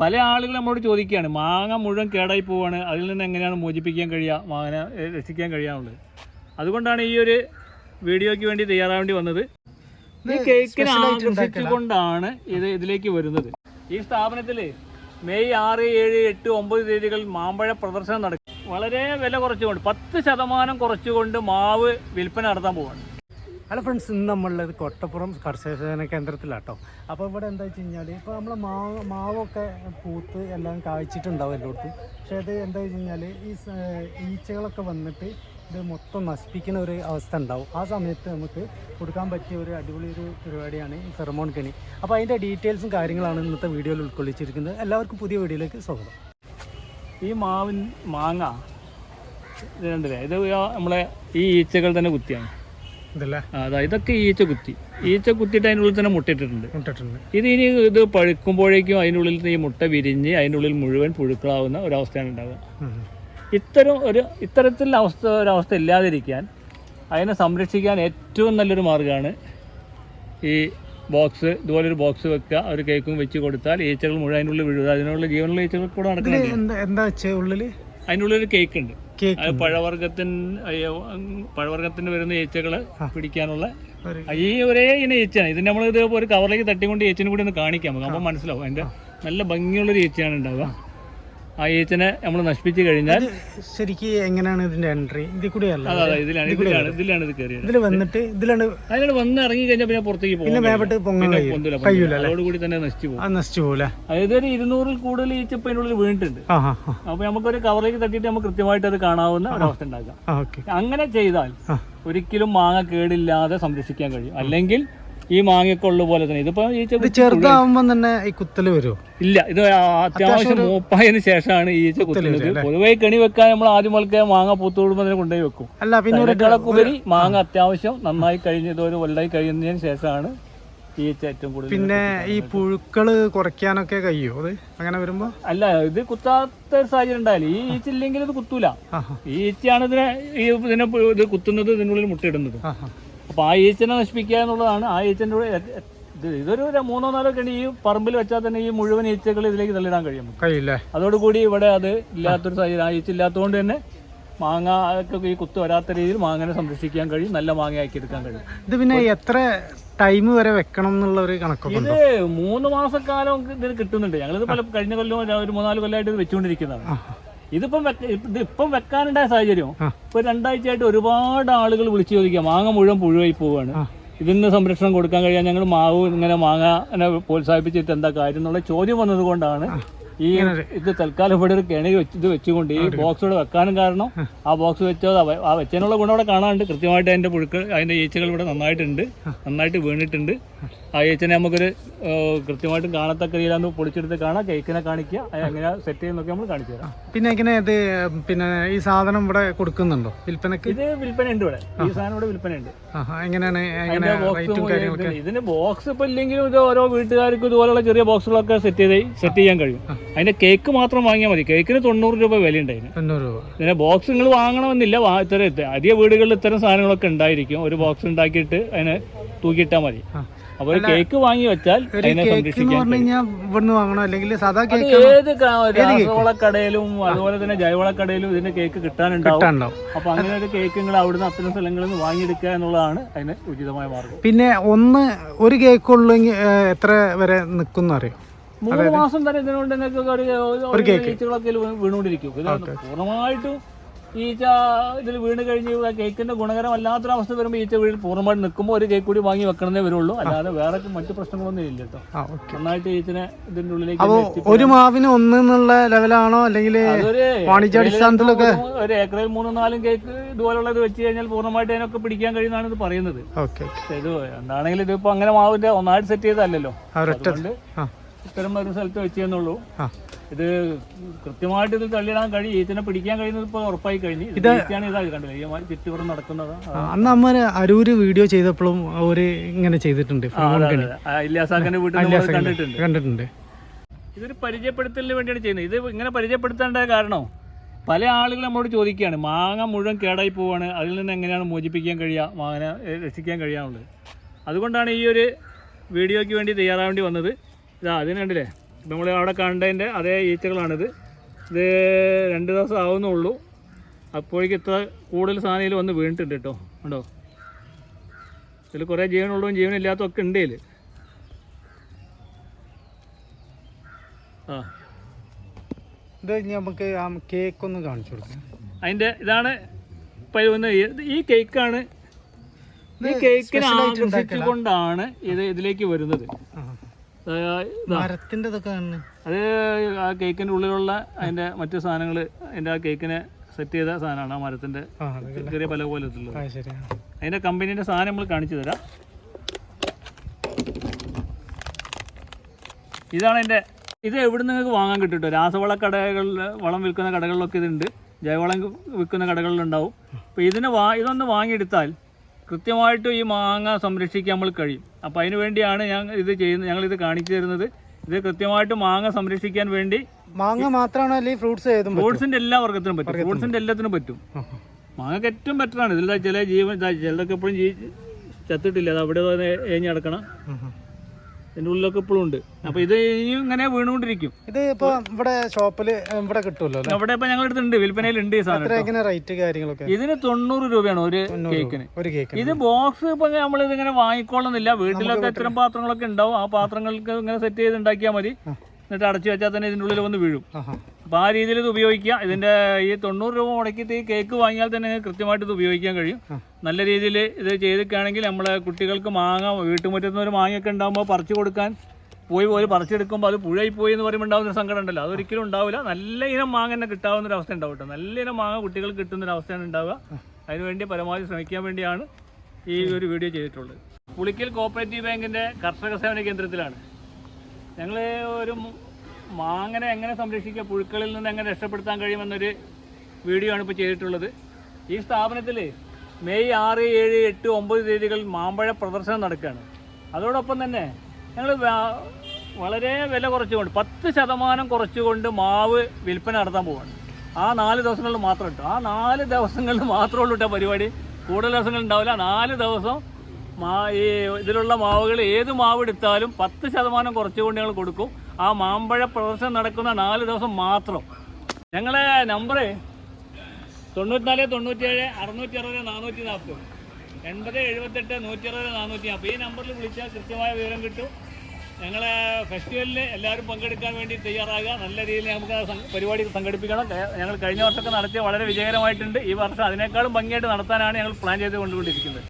പല ആളുകൾ നമ്മളോട് ചോദിക്കുകയാണ് മാങ്ങ മുഴുവൻ കേടായി പോവാണ്, അതിൽ നിന്ന് എങ്ങനെയാണ് മോചിപ്പിക്കാൻ കഴിയുക, മാങ്ങ രക്ഷിക്കാൻ കഴിയാനുള്ളത്. അതുകൊണ്ടാണ് ഈ ഒരു വീഡിയോയ്ക്ക് വേണ്ടി തയ്യാറാവേണ്ടി വന്നത്. ഈ കേക്കിനെ ആകർഷിച്ചുകൊണ്ടാണ് ഇതിലേക്ക് വരുന്നത്. ഈ സ്ഥാപനത്തിൽ മെയ് 6, 7, 8, 9 തീയതികളിൽ മാമ്പഴ പ്രദർശനം നടക്കും. വളരെ വില കുറച്ചുകൊണ്ട് 10% കുറച്ചുകൊണ്ട് മാവ് വിൽപ്പന നടത്താൻ പോവാണ്. ഹലോ ഫ്രണ്ട്സ്, ഇന്ന് നമ്മളുള്ളത് കൊട്ടപ്പുറം കർഷക കേന്ദ്രത്തിലാട്ടോ. അപ്പോൾ ഇവിടെ എന്താ വെച്ച് കഴിഞ്ഞാൽ ഇപ്പോൾ നമ്മൾ മാവൊക്കെ പൂത്ത് എല്ലാം കായ്ച്ചിട്ടുണ്ടാവും എല്ലായിടത്തും. പക്ഷേ അത് എന്താ വെച്ച് കഴിഞ്ഞാൽ ഈ ഈച്ചകളൊക്കെ വന്നിട്ട് ഇത് മൊത്തം നശിപ്പിക്കുന്ന ഒരു അവസ്ഥ ഉണ്ടാവും. ആ സമയത്ത് നമുക്ക് കൊടുക്കാൻ പറ്റിയ ഒരു അടിപൊളി ഒരു പരിപാടിയാണ് ഈ ഫെറമോൺ കെണി. അപ്പോൾ അതിൻ്റെ ഡീറ്റെയിൽസും കാര്യങ്ങളാണ് ഇന്നത്തെ വീഡിയോയിൽ ഉൾക്കൊള്ളിച്ചിരിക്കുന്നത്. എല്ലാവർക്കും പുതിയ വീഡിയോയിലേക്ക് സ്വാഗതം. ഈ മാങ്ങ ഇത് കണ്ടില്ലേ, ഇത് നമ്മളെ ഈ ഈച്ചകൾ തന്നെ കുത്തിയാണ് ഇതല്ലേ. അതായത് ഇതൊക്കെ ഈച്ച കുത്തിയിട്ട് അതിനുള്ളിൽ തന്നെ മുട്ടയിട്ടിട്ടുണ്ട്. ഇത് പഴുക്കുമ്പോഴേക്കും അതിനുള്ളിൽ ഈ മുട്ട വിരിഞ്ഞ് അതിനുള്ളിൽ മുഴുവൻ പുഴുക്കളാവുന്ന ഒരവസ്ഥയാണ് ഉണ്ടാവുക. ഇത്തരത്തിലുള്ള ഒരവസ്ഥ ഇല്ലാതിരിക്കാൻ, അതിനെ സംരക്ഷിക്കാൻ ഏറ്റവും നല്ലൊരു മാർഗ്ഗമാണ് ഈ ബോക്സ്. ഇതുപോലൊരു ബോക്സ് വെക്കുക, ഒരു കേക്കും വെച്ച് കൊടുത്താൽ ഈച്ചകൾ മുഴുവൻ അതിനുള്ളിൽ വീഴുക. അതിനുള്ള ജീവനുള്ള ഈച്ചകൾ കൂടെ നടക്കുന്നുണ്ട്. അതിനുള്ളിലൊരു കേക്ക് ഉണ്ട്. അത് പഴവർഗത്തിന് വരുന്ന ഈച്ചകളെ പിടിക്കാനുള്ള ഈ ഒരേ ഇന ഈച്ചയാണ്. ഇതിന് നമ്മൾ ഇത് ഒരു കവറിലേക്ക് തട്ടിക്കൊണ്ട് ഈച്ചനെ കൂടി ഒന്ന് കാണിക്കാം, അപ്പോൾ മനസ്സിലാവും. അതിൻ്റെ നല്ല ഭംഗിയുള്ളൊരു ഈച്ചയാണ് ഉണ്ടാവുക. ആ ഈച്ചനെ നമ്മൾ നശിപ്പിച്ചു കഴിഞ്ഞാൽ ശരിക്കും എങ്ങനെയാണ് ഇതിന്റെ എൻട്രി? ഇതിൽ കൂടിയല്ല, ഇതിലാണ് ഇത് കയറിയത്. അതിലാണ് വന്ന് ഇറങ്ങി കഴിഞ്ഞാൽ പിന്നെ പുറത്തേക്ക് പോകും. അതോടുകൂടി തന്നെ നശിച്ചു പോകും. അതായത് ഒരു 200-ൽ കൂടുതൽ ഈച്ച ഇപ്പൊ അതിനുള്ളിൽ വീണിട്ടുണ്ട്. അപ്പൊ നമുക്കൊരു കവറിലേക്ക് തട്ടിയിട്ട് നമുക്ക് കൃത്യമായിട്ട് അത് കാണാവുന്ന ഒരവസ്ഥ ഉണ്ടാക്കാം. അങ്ങനെ ചെയ്താൽ ഒരിക്കലും മാങ്ങ കേടില്ലാതെ സംരക്ഷിക്കാൻ കഴിയും. അല്ലെങ്കിൽ ഈ മാങ്ങയൊക്കെ ഉള്ള പോലെ തന്നെ ഇതിപ്പോ ചെറുതാവുമ്പോ തന്നെ ഈ കുത്തല് വരുമോ? ഇല്ല, ഇത് അത്യാവശ്യം മൂപ്പായതിനു ശേഷമാണ് ഈച്ച കുത്തുന്നത്. പൊതുവെ കെണി വെക്കാൻ നമ്മൾ ആദ്യം മുതൽക്കേ മാങ്ങ പൂത്തോടുമ്പോൾ തന്നെ കൊണ്ടുപോയി വെക്കും. അതിനേക്കാളൊക്കെ മാങ്ങ അത്യാവശ്യം നന്നായി കഴിഞ്ഞതൊരു വലുതായി കഴിയുന്നതിന് ശേഷമാണ് ഈച്ച ഏറ്റവും കൂടുതൽ. പിന്നെ ഈ പുഴുക്കള് കുറയ്ക്കാനൊക്കെ കഴിയോ അത് അങ്ങനെ വരുമ്പോ? അല്ല, ഇത് കുത്താത്ത സാഹചര്യം ഉണ്ടായാലും ഈ ഈച്ച ഇല്ലെങ്കിൽ ഇത് കുത്തൂല. ഈ ഈച്ചയാണ് ഇത് കുത്തുന്നത്, ഇതിനുള്ളിൽ മുട്ടയിടുന്നത്. അപ്പൊ ആ ഈച്ചനെ നശിപ്പിക്കുക എന്നുള്ളതാണ്. ആ ഈച്ചൻ്റെ കൂടെ ഇതൊരു 3-4 കെണി ഈ പറമ്പിൽ വെച്ചാൽ തന്നെ ഈ മുഴുവൻ ഈച്ചകൾ ഇതിലേക്ക് തള്ളിടാൻ കഴിയില്ല. അതോടുകൂടി ഇവിടെ അത് ഇല്ലാത്തൊരു സാഹചര്യം, ആ ഈച്ച ഇല്ലാത്തതുകൊണ്ട് തന്നെ മാങ്ങ ഒക്കെ ഈ കുത്തു വരാത്ത രീതിയിൽ മാങ്ങനെ സംരക്ഷിക്കാൻ കഴിയും, നല്ല മാങ്ങയാക്കി എടുക്കാൻ കഴിയും. ഇത് പിന്നെ എത്ര ടൈം വരെ വെക്കണം എന്നുള്ള ഒരു കണക്കൊക്കെ? ഇത് 3 മാസക്കാലം ഇതിന് കിട്ടുന്നുണ്ട്. ഞങ്ങളിത് കഴിഞ്ഞ കൊല്ലം ഒരു 3-4 കൊല്ലമായിട്ട് ഇത് വെച്ചുകൊണ്ടിരിക്കുന്നതാണ്. ഇതിപ്പം വെക്കാനുണ്ടായ സാഹചര്യം ഇപ്പൊ 2 ആഴ്ചയായിട്ട് ഒരുപാട് ആളുകൾ വിളിച്ചു ചോദിക്കാം, മാങ്ങ മുഴുവൻ പുഴുവായി പോവാണ്, ഇതിന് സംരക്ഷണം കൊടുക്കാൻ കഴിയാൻ ഞങ്ങൾ മാവ് ഇങ്ങനെ മാങ്ങ പ്രോത്സാഹിപ്പിച്ചിട്ട് എന്താ കാര്യം എന്നുള്ള ചോദ്യം വന്നത് കൊണ്ടാണ് ഈ ഇത് തൽക്കാലം ഇവിടെ ഒരു കെണി ഇത് വെച്ചുകൊണ്ട് ഈ ബോക്സ് ഇവിടെ വെക്കാനും കാരണം. ആ ബോക്സ് വെച്ചത് ആ വെച്ചതിനുള്ള ഗുണം അവിടെ കാണാനുണ്ട്. കൃത്യമായിട്ട് അതിന്റെ ഈച്ചകൾ ഇവിടെ നന്നായിട്ട് വീണിട്ടുണ്ട്. ആ ഈച്ചനെ നമുക്കൊരു കൃത്യമായിട്ടും കാണത്തക്ക രീതിയിലാന്ന് പൊളിച്ചെടുത്ത് കാണാം, കേക്കിനെ കാണിക്കുക, എങ്ങനെ സെറ്റ് ചെയ്യുന്നൊക്കെ നമ്മൾ കാണിച്ചു തരാം. പിന്നെ എങ്ങനെ ഇത് പിന്നെ ഈ സാധനം ഇവിടെ കൊടുക്കുന്നുണ്ടോ വിൽപ്പനക്ക്? ഇത് വിൽപ്പനയുണ്ട് ഇവിടെ, ഈ സാധനം ഇവിടെ വിൽപ്പനയുണ്ട്. ഇതിന് ബോക്സ് ഇപ്പൊ ഇല്ലെങ്കിലും ഇത് ഓരോ വീട്ടുകാർക്കും ഇതുപോലുള്ള ചെറിയ ബോക്സുകളൊക്കെ സെറ്റ് ചെയ്യാൻ കഴിയും. അതിന്റെ കേക്ക് മാത്രം വാങ്ങിയാൽ മതി. കേക്കിന് 90 രൂപ വിലയുണ്ടായിരുന്നു. 90 രൂപ. ഇതിന്റെ ബോക്സ് നിങ്ങൾ വാങ്ങണമെന്നില്ല. അധിക വീടുകളിൽ ഇത്തരം സാധനങ്ങളൊക്കെ ഉണ്ടായിരിക്കും. ഒരു ബോക്സ് ഉണ്ടാക്കിയിട്ട് അതിനെ തൂക്കിയിട്ടാൽ മതി. അപ്പോൾ കേക്ക് വാങ്ങി വെച്ചാൽ അതിനെ സംരക്ഷിക്കാൻ ഏത് രാസവളക്കടയിലും അതുപോലെ തന്നെ ജൈവവളക്കടയിലും ഇതിന്റെ കേക്ക് കിട്ടാനുണ്ടാവും. അപ്പൊ അങ്ങനെ ഒരു കേക്ക് നിങ്ങൾ അവിടുന്ന് അത്തരം സ്ഥലങ്ങളിൽ നിന്ന് വാങ്ങിയെടുക്കുക എന്നുള്ളതാണ് അതിന് ഉചിതമായ മാർഗം. പിന്നെ ഒരു കേക്ക് ഉള്ളെങ്കിൽ എത്ര വരെ നിൽക്കുന്ന അറിയാം? 3 മാസം വരെ ഇതിനുകൊണ്ട് ഈച്ചകളൊക്കെ വീണുകൊണ്ടിരിക്കും. പൂർണ്ണമായിട്ടും ഈച്ച ഇതിൽ വീണ് കഴിഞ്ഞ് കേക്കിന്റെ ഗുണകരമല്ലാത്തൊരവസ്ഥ വരുമ്പോൾ ഈച്ച പൂർണ്ണമായിട്ട് നിൽക്കുമ്പോൾ ഒരു കേക്ക് കൂടി വാങ്ങി വെക്കണമെന്നേ വരുള്ളൂ. അല്ലാതെ വേറെ മറ്റു പ്രശ്നങ്ങളൊന്നും ഇല്ല കേട്ടോ. നന്നായിട്ട് ഈച്ചനെ ഇതിന്റെ ഉള്ളിലേക്ക് ഒരു മാവിന് 1 എന്നുള്ള ലെവലാണോ അല്ലെങ്കിൽ വാണിജ്യാടിസ്ഥാനത്തിലൊക്കെ ഒരു ഏക്കറിൽ 3-4 കേക്ക് ഇതുപോലുള്ളത് വെച്ച് കഴിഞ്ഞാൽ പൂർണ്ണമായിട്ട് അതിനൊക്കെ പിടിക്കാൻ കഴിയുന്നതാണ് ഇത് പറയുന്നത്. ഇത് എന്താണെങ്കിലും ഇതിപ്പോ അങ്ങനെ മാവിന്റെ ഒന്നായിട്ട് സെറ്റ് ചെയ്തല്ലോ, അതുകൊണ്ട് ഇത്തരം ഒരു സ്ഥലത്ത് വെച്ചെന്നുള്ളൂ. ഇത് കൃത്യമായിട്ട് ഇതിൽ തള്ളിയിടാൻ കഴിയും, ഈച്ചനെ പിടിക്കാൻ കഴിയുന്നത് ഇപ്പോൾ ഉറപ്പായി കഴിഞ്ഞു. ഇതാണ് ഇതായി കണ്ടില്ല ഈ ചുറ്റുപുറം നടക്കുന്നത്. അന്ന് അമ്മ അരൂര് വീഡിയോ ചെയ്തപ്പോഴും അവര് ഇങ്ങനെ ചെയ്തിട്ടുണ്ട്. ഇല്ലാസാഖിന്റെ വീട്ടിൽ കണ്ടിട്ടുണ്ട്. ഇതൊരു പരിചയപ്പെടുത്തലിന് വേണ്ടിയാണ് ചെയ്യുന്നത്. ഇത് ഇങ്ങനെ പരിചയപ്പെടുത്തേണ്ട കാരണം പല ആളുകൾ നമ്മളോട് ചോദിക്കുകയാണ്, മാങ്ങ മുഴുവൻ കേടായി പോവാണ്, അതിൽ നിന്ന് എങ്ങനെയാണ് മോചിപ്പിക്കാൻ കഴിയുക, മാങ്ങ രക്ഷിക്കാൻ കഴിയാനുള്ളത്. അതുകൊണ്ടാണ് ഈ ഒരു വീഡിയോയ്ക്ക് വേണ്ടി തയ്യാറാവേണ്ടി വന്നത്. അതിന് കണ്ടില്ലേ, നമ്മൾ അവിടെ കണ്ടതിൻ്റെ അതേ ഈച്ചകളാണിത്. ഇത് 2 ദിവസം ആവുന്നുള്ളൂ. അപ്പോഴേക്ക് ഇത്ര കൂടുതൽ സാധനം ഇതിൽ വന്ന് വീണിട്ടുണ്ട് കേട്ടോ. ഉണ്ടോ? ഇതിൽ കുറേ ജീവനുള്ളതും ജീവനില്ലാത്തതൊക്കെ ഉണ്ട് ഇതിൽ. ആ, ഇത് നമുക്ക് ആ കേക്ക് ഒന്ന് കാണിച്ചു കൊടുക്കാം. അതിൻ്റെ ഇതാണ് ഇപ്പം ഈ കേക്കാണ്. ഈ കേക്കിനെ ആകർഷിച്ചുകൊണ്ടാണ് ഇതിലേക്ക് വരുന്നത്. മരത്തിൻ്റെ അത് ആ കേക്കിൻ്റെ ഉള്ളിലുള്ള അതിൻ്റെ മറ്റു സാധനങ്ങൾ അതിൻ്റെ ആ കേക്കിനെ സെറ്റ് ചെയ്ത സാധനമാണ്. ആ മരത്തിൻ്റെ ചെറിയ പല പോലെ ഉള്ളത്. അതിൻ്റെ കമ്പനീൻ്റെ സാധനം നമ്മൾ കാണിച്ചു തരാം. ഇതാണ് അതിൻ്റെ. ഇത് എവിടെ നിങ്ങൾക്ക് വാങ്ങാൻ കിട്ടും കേട്ടോ. രാസവള കടകളിൽ, വളം വിൽക്കുന്ന കടകളിലൊക്കെ ഇതുണ്ട്. ജൈവവളം വിൽക്കുന്ന കടകളിലുണ്ടാവും. അപ്പോൾ ഇതൊന്ന് വാങ്ങിയെടുത്താൽ കൃത്യമായിട്ടും ഈ മാങ്ങ സംരക്ഷിക്കാൻ നമ്മൾ കഴിയും. അപ്പോൾ അതിന് വേണ്ടിയാണ് ഞങ്ങളിത് കാണിച്ചു തരുന്നത്. ഇത് കൃത്യമായിട്ട് മാങ്ങ സംരക്ഷിക്കാൻ വേണ്ടി. മാങ്ങ മാത്രമാണോ അല്ലെങ്കിൽ ഫ്രൂട്ട്സിൻ്റെ എല്ലാ വർഗത്തിനും പറ്റും. ഫ്രൂട്ട്സിൻ്റെ എല്ലാത്തിനും പറ്റും. മാങ്ങക്ക് ഏറ്റവും ബെറ്ററാണ്. ഇതിൽ ചില ചിലതൊക്കെ എപ്പോഴും ചത്തിട്ടില്ല. അത് അവിടെ ഏഞ്ഞ് കിടക്കണം. ഇതിൻ്റെ ഉള്ളിലൊക്കെ ഇപ്പോഴും ഉണ്ട്. അപ്പോൾ ഇത് ഇനിയും ഇങ്ങനെ വീണുകൊണ്ടിരിക്കും. ഇത് ഇപ്പോൾ ഇവിടെ ഷോപ്പിൽ ഇവിടെ കിട്ടുമല്ലോ. അവിടെ ഇപ്പോൾ ഞങ്ങളെടുത്തുണ്ട്, വിൽപ്പനയിലുണ്ട് ഈ സാധനം. റേറ്റ് കാര്യങ്ങളൊക്കെ ഇതിന് 90 രൂപയാണ് ഒരു കേക്കിന്. ഇത് ബോക്സ് ഇപ്പോൾ നമ്മളിതിങ്ങനെ വാങ്ങിക്കൊള്ളുന്നില്ല. വീട്ടിലൊക്കെ ഇത്തരം പാത്രങ്ങളൊക്കെ ഉണ്ടാവും. ആ പാത്രങ്ങൾക്ക് ഇങ്ങനെ സെറ്റ് ചെയ്ത് ഉണ്ടാക്കിയാൽ മതി. എന്നിട്ട് അടച്ചു വെച്ചാൽ തന്നെ ഇതിൻ്റെ ഉള്ളിൽ വന്ന് വീഴും. അപ്പോൾ ആ രീതിയിൽ ഇത് ഉപയോഗിക്കുക. ഇതിൻ്റെ ഈ 90 രൂപ മുടക്കിയിട്ട് ഈ കേക്ക് വാങ്ങിയാൽ തന്നെ കൃത്യമായിട്ട് ഇത് ഉപയോഗിക്കാൻ കഴിയും. നല്ല രീതിയിൽ ഇത് ചെയ്തിട്ടാണെങ്കിൽ നമ്മളെ കുട്ടികൾക്ക് മാങ്ങ വീട്ടുമുറ്റത്ത് നിന്ന് ഒരു മാങ്ങയൊക്കെ ഉണ്ടാകുമ്പോൾ പറിച്ചു കൊടുക്കാൻ പോയി പറിച്ചെടുക്കുമ്പോൾ അത് പുഴയിൽ എന്ന് പറയുമ്പോൾ ഉണ്ടാകുന്നൊരു സങ്കടം ഉണ്ടല്ലോ. അതൊരിക്കലും ഉണ്ടാവില്ല. നല്ല ഇനം മാങ്ങ തന്നെ കിട്ടാവുന്നൊരു അവസ്ഥ ഉണ്ടാവും കേട്ടോ. നല്ല ഇനം മാങ്ങ കുട്ടികൾക്ക് കിട്ടുന്നൊരവസ്ഥയാണ് ഉണ്ടാവുക. അതിനുവേണ്ടി പരമാവധി ശ്രമിക്കാൻ വേണ്ടിയാണ് ഈ ഒരു വീഡിയോ ചെയ്തിട്ടുള്ളത്. പുളിക്കൽ കോപ്പറേറ്റീവ് ബാങ്കിൻ്റെ കർഷക സേവന കേന്ദ്രത്തിലാണ്. ഞങ്ങൾ ഒരു മാങ്ങനെ എങ്ങനെ സംരക്ഷിക്കുക, പുഴുക്കളിൽ നിന്ന് എങ്ങനെ രക്ഷപ്പെടുത്താൻ കഴിയുമെന്നൊരു വീഡിയോ ആണ് ഇപ്പോൾ ചെയ്തിട്ടുള്ളത്. ഈ സ്ഥാപനത്തിൽ മെയ് 6, 7, 8, 9 തീയതികളിൽ മാമ്പഴ പ്രദർശനം നടക്കുകയാണ്. അതോടൊപ്പം തന്നെ ഞങ്ങൾ വളരെ വില കുറച്ചുകൊണ്ട് 10% കുറച്ചുകൊണ്ട് മാവ് വിൽപ്പന നടത്താൻ പോവുകയാണ്. ആ 4 ദിവസങ്ങളിൽ മാത്രം കേട്ടോ. ആ 4 ദിവസങ്ങളിൽ മാത്രമേ ഉള്ളൂ കേട്ടോ പരിപാടി. കൂടുതൽ ദിവസങ്ങൾ ഉണ്ടാവില്ല. 4 ദിവസം ഈ ഇതിലുള്ള മാവുകൾ ഏത് മാവ് എടുത്താലും 10% കുറച്ചുകൊണ്ട് ഞങ്ങൾ കൊടുക്കും. ആ മാമ്പഴ പ്രദർശനം നടക്കുന്ന 4 ദിവസം മാത്രം. ഞങ്ങളെ നമ്പർ 94 97 660 440 80 78 160 440. ഈ നമ്പറിൽ വിളിച്ചാൽ കൃത്യമായ വിവരം കിട്ടും. ഞങ്ങളെ ഫെസ്റ്റിവലിന് എല്ലാവരും പങ്കെടുക്കാൻ വേണ്ടി തയ്യാറാകുക. നല്ല രീതിയിൽ നമുക്ക് പരിപാടി സംഘടിപ്പിക്കണം. ഞങ്ങൾ കഴിഞ്ഞ വർഷമൊക്കെ നടത്തിയ വളരെ വിജയകരമായിട്ടുണ്ട്. ഈ വർഷം അതിനേക്കാളും ഭംഗിയായിട്ട് നടത്താനാണ് ഞങ്ങൾ പ്ലാൻ ചെയ്ത് കൊണ്ടുകൊണ്ടിരിക്കുന്നത്.